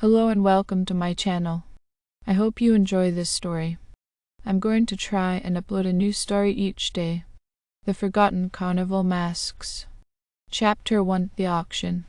Hello and welcome to my channel. I hope you enjoy this story. I'm going to try and upload a new story each day. The Forgotten Carnival Masks. Chapter 1: The Auction.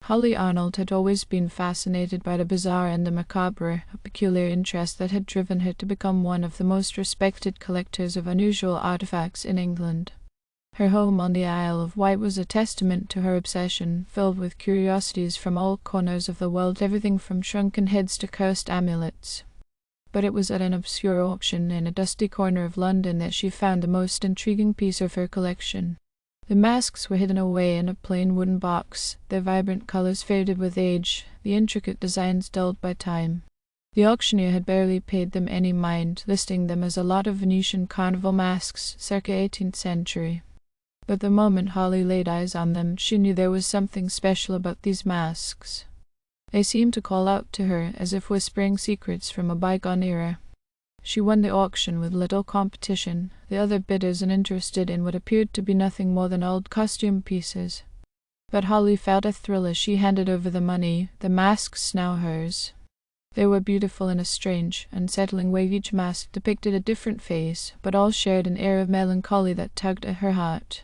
Holly Arnold had always been fascinated by the bizarre and the macabre, a peculiar interest that had driven her to become one of the most respected collectors of unusual artifacts in England. Her home on the Isle of Wight was a testament to her obsession, filled with curiosities from all corners of the world, everything from shrunken heads to cursed amulets. But it was at an obscure auction in a dusty corner of London that she found the most intriguing piece of her collection. The masks were hidden away in a plain wooden box, their vibrant colours faded with age, the intricate designs dulled by time. The auctioneer had barely paid them any mind, listing them as a lot of Venetian carnival masks circa 18th century. But the moment Holly laid eyes on them, she knew there was something special about these masks. They seemed to call out to her, as if whispering secrets from a bygone era. She won the auction with little competition, the other bidders uninterested in what appeared to be nothing more than old costume pieces. But Holly felt a thrill as she handed over the money, the masks now hers. They were beautiful in a strange, unsettling way. Each mask depicted a different face, but all shared an air of melancholy that tugged at her heart.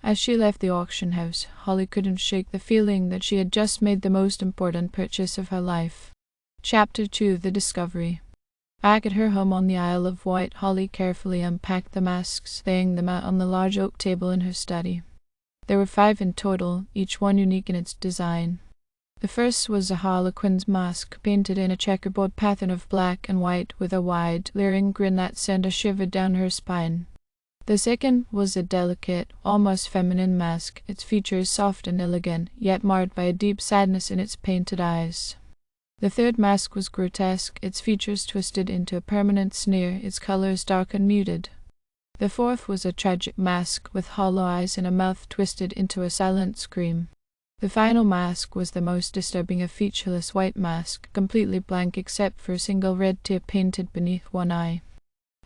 As she left the auction house, Holly couldn't shake the feeling that she had just made the most important purchase of her life. Chapter 2: The Discovery. Back at her home on the Isle of Wight, Holly carefully unpacked the masks, laying them out on the large oak table in her study. There were 5 in total, each one unique in its design. The first was a harlequin's mask, painted in a checkerboard pattern of black and white, with a wide, leering grin that sent a shiver down her spine. The second was a delicate, almost feminine mask, its features soft and elegant, yet marred by a deep sadness in its painted eyes. The third mask was grotesque, its features twisted into a permanent sneer, its colors dark and muted. The fourth was a tragic mask, with hollow eyes and a mouth twisted into a silent scream. The final mask was the most disturbing, a featureless white mask, completely blank except for a single red tear painted beneath one eye.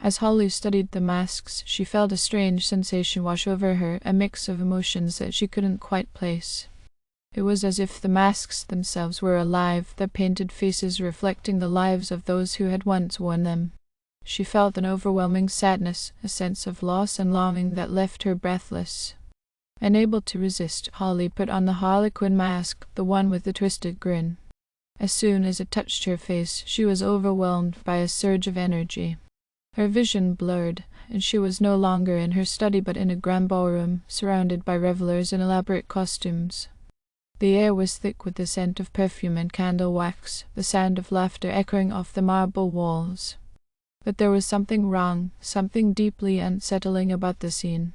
As Holly studied the masks, she felt a strange sensation wash over her, a mix of emotions that she couldn't quite place. It was as if the masks themselves were alive, their painted faces reflecting the lives of those who had once worn them. She felt an overwhelming sadness, a sense of loss and longing that left her breathless. Unable to resist, Holly put on the harlequin mask, the one with the twisted grin. As soon as it touched her face, she was overwhelmed by a surge of energy. Her vision blurred, and she was no longer in her study but in a grand ballroom, surrounded by revelers in elaborate costumes. The air was thick with the scent of perfume and candle wax, the sound of laughter echoing off the marble walls. But there was something wrong, something deeply unsettling about the scene.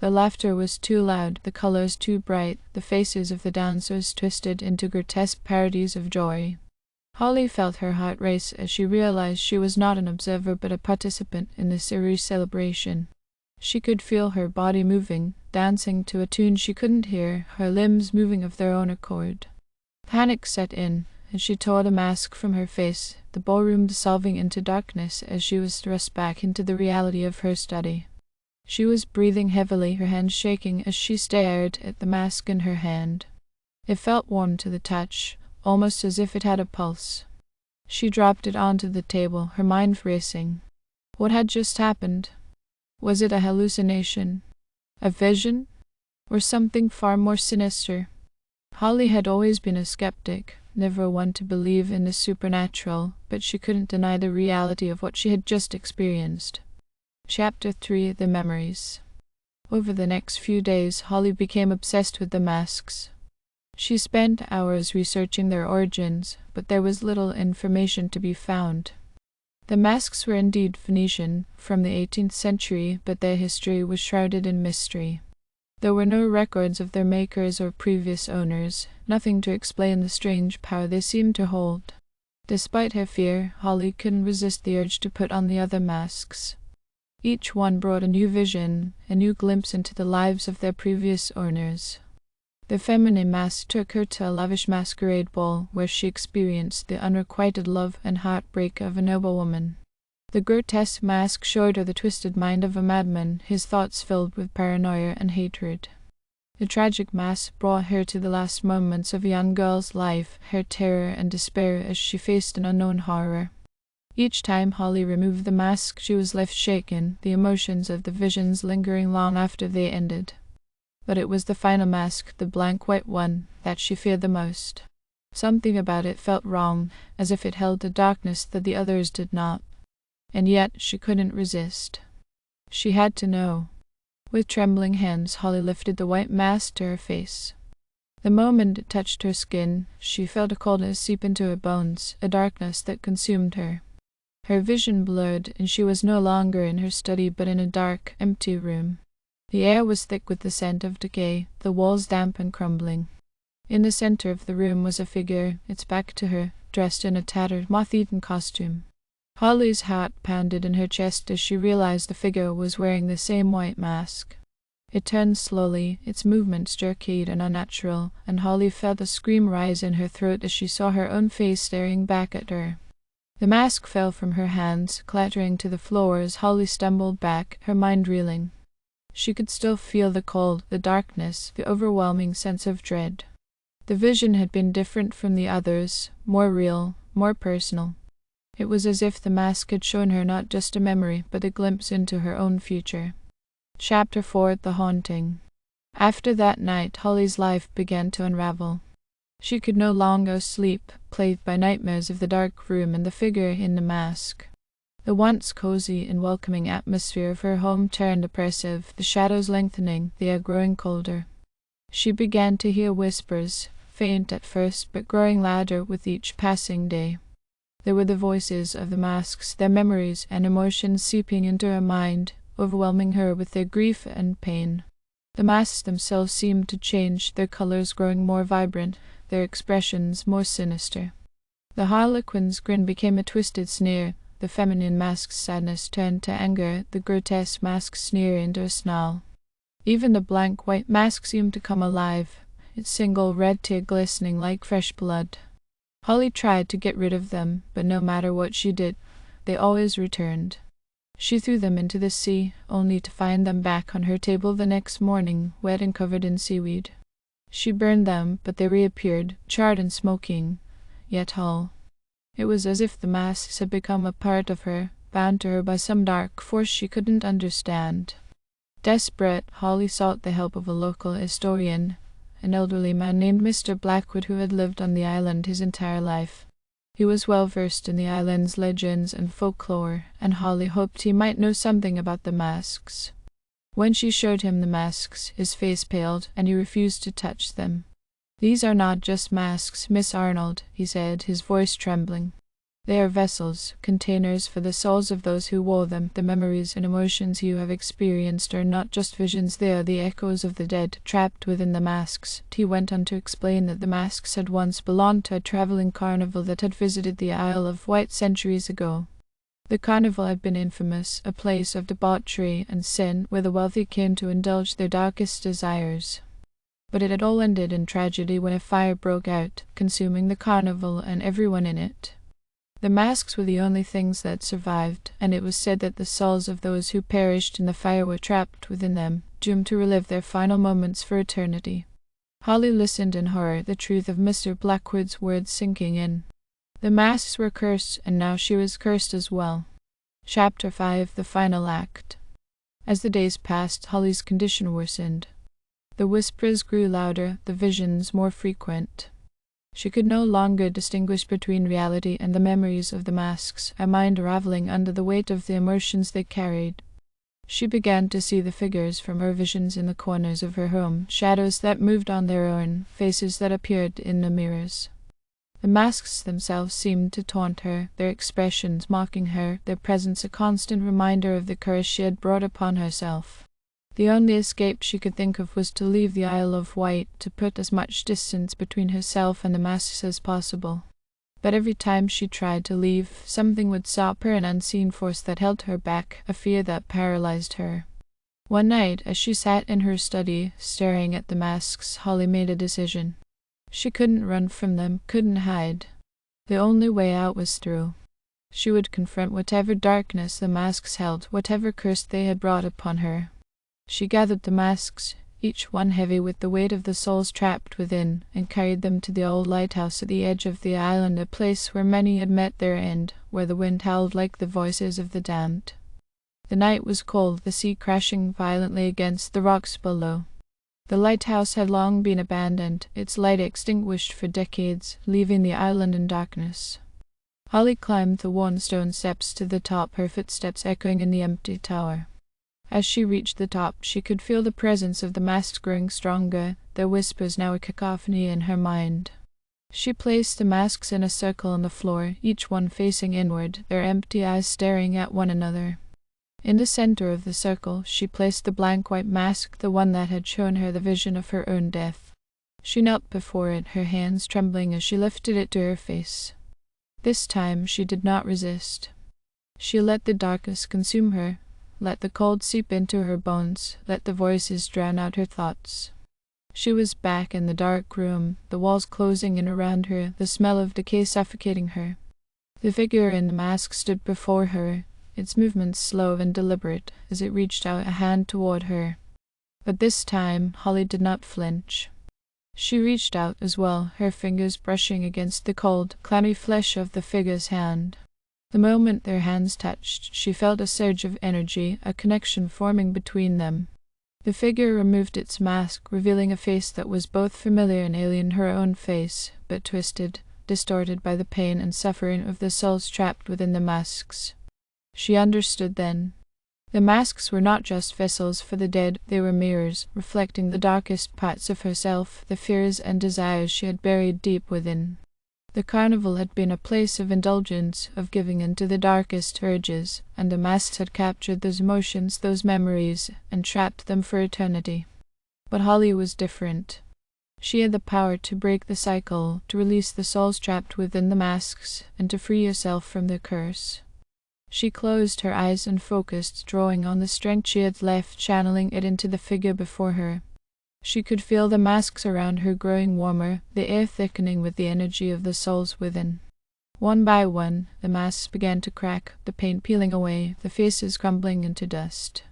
The laughter was too loud, the colors too bright, the faces of the dancers twisted into grotesque parodies of joy. Holly felt her heart race as she realized she was not an observer but a participant in this eerie celebration. She could feel her body moving, dancing to a tune she couldn't hear, her limbs moving of their own accord. Panic set in, and she tore the mask from her face, the ballroom dissolving into darkness as she was thrust back into the reality of her study. She was breathing heavily, her hands shaking as she stared at the mask in her hand. It felt warm to the touch, almost as if it had a pulse. She dropped it onto the table, her mind racing. What had just happened? Was it a hallucination? A vision? Or something far more sinister? Holly had always been a skeptic, never one to believe in the supernatural, but she couldn't deny the reality of what she had just experienced. Chapter 3: The Memories. Over the next few days, Holly became obsessed with the masks. She spent hours researching their origins, but there was little information to be found. The masks were indeed Venetian, from the 18th century, but their history was shrouded in mystery. There were no records of their makers or previous owners, nothing to explain the strange power they seemed to hold. Despite her fear, Holly couldn't resist the urge to put on the other masks. Each one brought a new vision, a new glimpse into the lives of their previous owners. The feminine mask took her to a lavish masquerade ball, where she experienced the unrequited love and heartbreak of a noble woman. The grotesque mask showed her the twisted mind of a madman, his thoughts filled with paranoia and hatred. The tragic mask brought her to the last moments of a young girl's life, her terror and despair as she faced an unknown horror. Each time Holly removed the mask, she was left shaken, the emotions of the visions lingering long after they ended. But it was the final mask, the blank white one, that she feared the most. Something about it felt wrong, as if it held a darkness that the others did not. And yet she couldn't resist. She had to know. With trembling hands, Holly lifted the white mask to her face. The moment it touched her skin, she felt a coldness seep into her bones, a darkness that consumed her. Her vision blurred, and she was no longer in her study but in a dark, empty room. The air was thick with the scent of decay, the walls damp and crumbling. In the center of the room was a figure, its back to her, dressed in a tattered, moth-eaten costume. Holly's heart pounded in her chest as she realized the figure was wearing the same white mask. It turned slowly, its movements jerky and unnatural, and Holly felt a scream rise in her throat as she saw her own face staring back at her. The mask fell from her hands, clattering to the floor as Holly stumbled back, her mind reeling. She could still feel the cold, the darkness, the overwhelming sense of dread. The vision had been different from the others, more real, more personal. It was as if the mask had shown her not just a memory, but a glimpse into her own future. Chapter 4: The Haunting. After that night, Holly's life began to unravel. She could no longer sleep, plagued by nightmares of the dark room and the figure in the mask. The once cozy and welcoming atmosphere of her home turned oppressive, the shadows lengthening, the air growing colder. She began to hear whispers, faint at first, but growing louder with each passing day. There were the voices of the masks, their memories and emotions seeping into her mind, overwhelming her with their grief and pain. The masks themselves seemed to change, their colors growing more vibrant, their expressions more sinister. The harlequin's grin became a twisted sneer, the feminine mask's sadness turned to anger, the grotesque mask's sneer into a snarl. Even the blank white mask seemed to come alive, its single red tear glistening like fresh blood. Holly tried to get rid of them, but no matter what she did, they always returned. She threw them into the sea, only to find them back on her table the next morning, wet and covered in seaweed. She burned them, but they reappeared, charred and smoking, yet whole. It was as if the masks had become a part of her, bound to her by some dark force she couldn't understand. Desperate, Holly sought the help of a local historian, an elderly man named Mr. Blackwood who had lived on the island his entire life. He was well versed in the island's legends and folklore, and Holly hoped he might know something about the masks. When she showed him the masks, his face paled, and he refused to touch them. "These are not just masks, Miss Arnold," he said, his voice trembling. "They are vessels, containers for the souls of those who wore them. The memories and emotions you have experienced are not just visions, they are the echoes of the dead, trapped within the masks." He went on to explain that the masks had once belonged to a traveling carnival that had visited the Isle of Wight centuries ago. The carnival had been infamous, a place of debauchery and sin where the wealthy came to indulge their darkest desires. But it had all ended in tragedy when a fire broke out, consuming the carnival and everyone in it. The masks were the only things that survived, and it was said that the souls of those who perished in the fire were trapped within them, doomed to relive their final moments for eternity. Holly listened in horror, the truth of Mr. Blackwood's words sinking in. The masks were cursed, and now she was cursed as well. Chapter 5: The Final Act. As the days passed, Holly's condition worsened. The whispers grew louder, the visions more frequent. She could no longer distinguish between reality and the memories of the masks, her mind raveling under the weight of the emotions they carried. She began to see the figures from her visions in the corners of her home, shadows that moved on their own, faces that appeared in the mirrors. The masks themselves seemed to taunt her, their expressions mocking her, their presence a constant reminder of the curse she had brought upon herself. The only escape she could think of was to leave the Isle of Wight, to put as much distance between herself and the masks as possible. But every time she tried to leave, something would stop her, an unseen force that held her back, a fear that paralyzed her. One night, as she sat in her study, staring at the masks, Holly made a decision. She couldn't run from them, couldn't hide. The only way out was through. She would confront whatever darkness the masks held, whatever curse they had brought upon her. She gathered the masks, each one heavy with the weight of the souls trapped within, and carried them to the old lighthouse at the edge of the island, a place where many had met their end, where the wind howled like the voices of the damned. The night was cold, the sea crashing violently against the rocks below. The lighthouse had long been abandoned, its light extinguished for decades, leaving the island in darkness. Holly climbed the worn stone steps to the top, her footsteps echoing in the empty tower. As she reached the top, she could feel the presence of the masks growing stronger, their whispers now a cacophony in her mind. She placed the masks in a circle on the floor, each one facing inward, their empty eyes staring at one another. In the center of the circle, she placed the blank white mask, the one that had shown her the vision of her own death. She knelt before it, her hands trembling as she lifted it to her face. This time she did not resist. She let the darkness consume her, let the cold seep into her bones, let the voices drown out her thoughts. She was back in the dark room, the walls closing in around her, the smell of decay suffocating her. The figure in the mask stood before her, its movements slow and deliberate as it reached out a hand toward her. But this time Holly did not flinch. She reached out as well, her fingers brushing against the cold, clammy flesh of the figure's hand. The moment their hands touched, she felt a surge of energy, a connection forming between them. The figure removed its mask, revealing a face that was both familiar and alien, her own face, but twisted, distorted by the pain and suffering of the souls trapped within the masks. She understood then. The masks were not just vessels for the dead, they were mirrors, reflecting the darkest parts of herself, the fears and desires she had buried deep within. The carnival had been a place of indulgence, of giving in to the darkest urges, and the masks had captured those emotions, those memories, and trapped them for eternity. But Holly was different. She had the power to break the cycle, to release the souls trapped within the masks, and to free herself from the curse. She closed her eyes and focused, drawing on the strength she had left, channeling it into the figure before her. She could feel the masks around her growing warmer, the air thickening with the energy of the souls within. One by one, the masks began to crack, the paint peeling away, the faces crumbling into dust.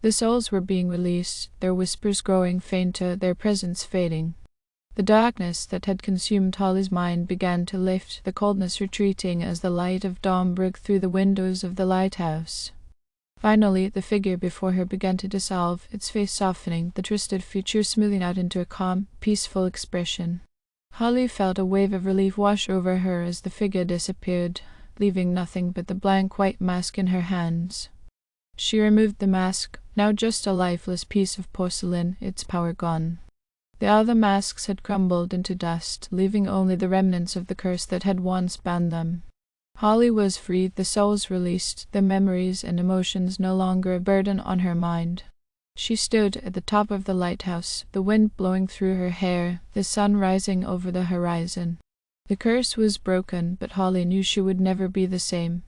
The souls were being released, their whispers growing fainter, their presence fading. The darkness that had consumed Holly's mind began to lift, the coldness retreating as the light of dawn broke through the windows of the lighthouse. Finally, the figure before her began to dissolve, its face softening, the twisted features smoothing out into a calm, peaceful expression. Holly felt a wave of relief wash over her as the figure disappeared, leaving nothing but the blank white mask in her hands. She removed the mask, now just a lifeless piece of porcelain, its power gone. The other masks had crumbled into dust, leaving only the remnants of the curse that had once bound them. Holly was freed, the souls released, the memories and emotions no longer a burden on her mind. She stood at the top of the lighthouse, the wind blowing through her hair, the sun rising over the horizon. The curse was broken, but Holly knew she would never be the same.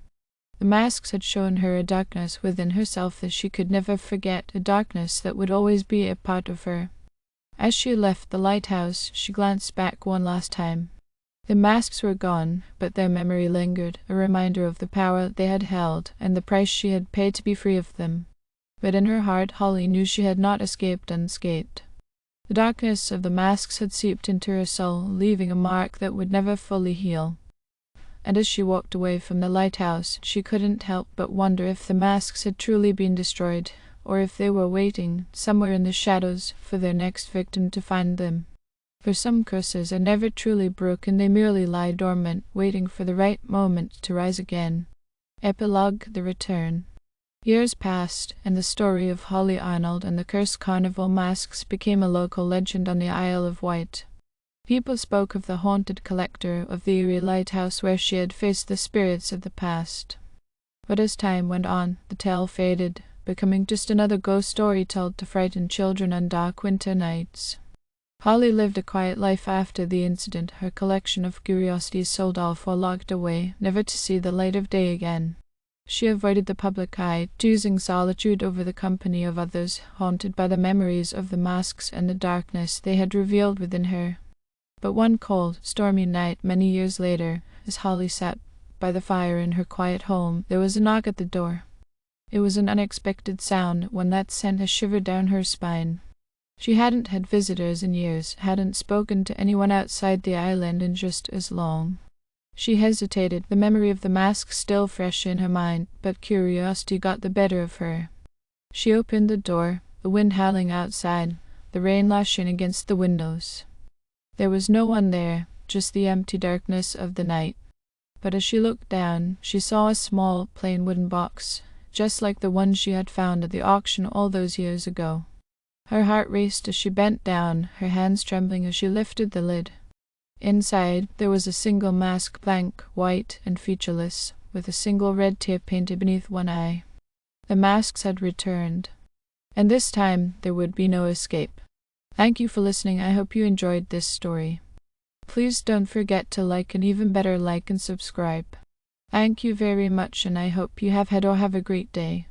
The masks had shown her a darkness within herself that she could never forget, a darkness that would always be a part of her. As she left the lighthouse, she glanced back one last time. The masks were gone, but their memory lingered, a reminder of the power they had held and the price she had paid to be free of them. But in her heart, Holly knew she had not escaped unscathed. The darkness of the masks had seeped into her soul, leaving a mark that would never fully heal. And as she walked away from the lighthouse, she couldn't help but wonder if the masks had truly been destroyed, or if they were waiting, somewhere in the shadows, for their next victim to find them. For some curses are never truly broken, they merely lie dormant, waiting for the right moment to rise again. Epilogue: The Return. Years passed, and the story of Holly Arnold and the cursed carnival masks became a local legend on the Isle of Wight. People spoke of the haunted collector, of the eerie lighthouse where she had faced the spirits of the past. But as time went on, the tale faded, becoming just another ghost story told to frighten children on dark winter nights. Holly lived a quiet life after the incident, her collection of curiosities sold off or locked away, never to see the light of day again. She avoided the public eye, choosing solitude over the company of others, haunted by the memories of the masks and the darkness they had revealed within her. But one cold, stormy night many years later, as Holly sat by the fire in her quiet home, there was a knock at the door. It was an unexpected sound, one that sent a shiver down her spine. She hadn't had visitors in years, hadn't spoken to anyone outside the island in just as long. She hesitated, the memory of the mask still fresh in her mind, but curiosity got the better of her. She opened the door, the wind howling outside, the rain lashing against the windows. There was no one there, just the empty darkness of the night. But as she looked down, she saw a small, plain wooden box, just like the one she had found at the auction all those years ago. Her heart raced as she bent down, her hands trembling as she lifted the lid. Inside, there was a single mask, blank, white, and featureless, with a single red tear painted beneath one eye. The masks had returned, and this time there would be no escape. Thank you for listening. I hope you enjoyed this story. Please don't forget to like, and even better, like and subscribe. Thank you very much, and I hope you have had or have a great day.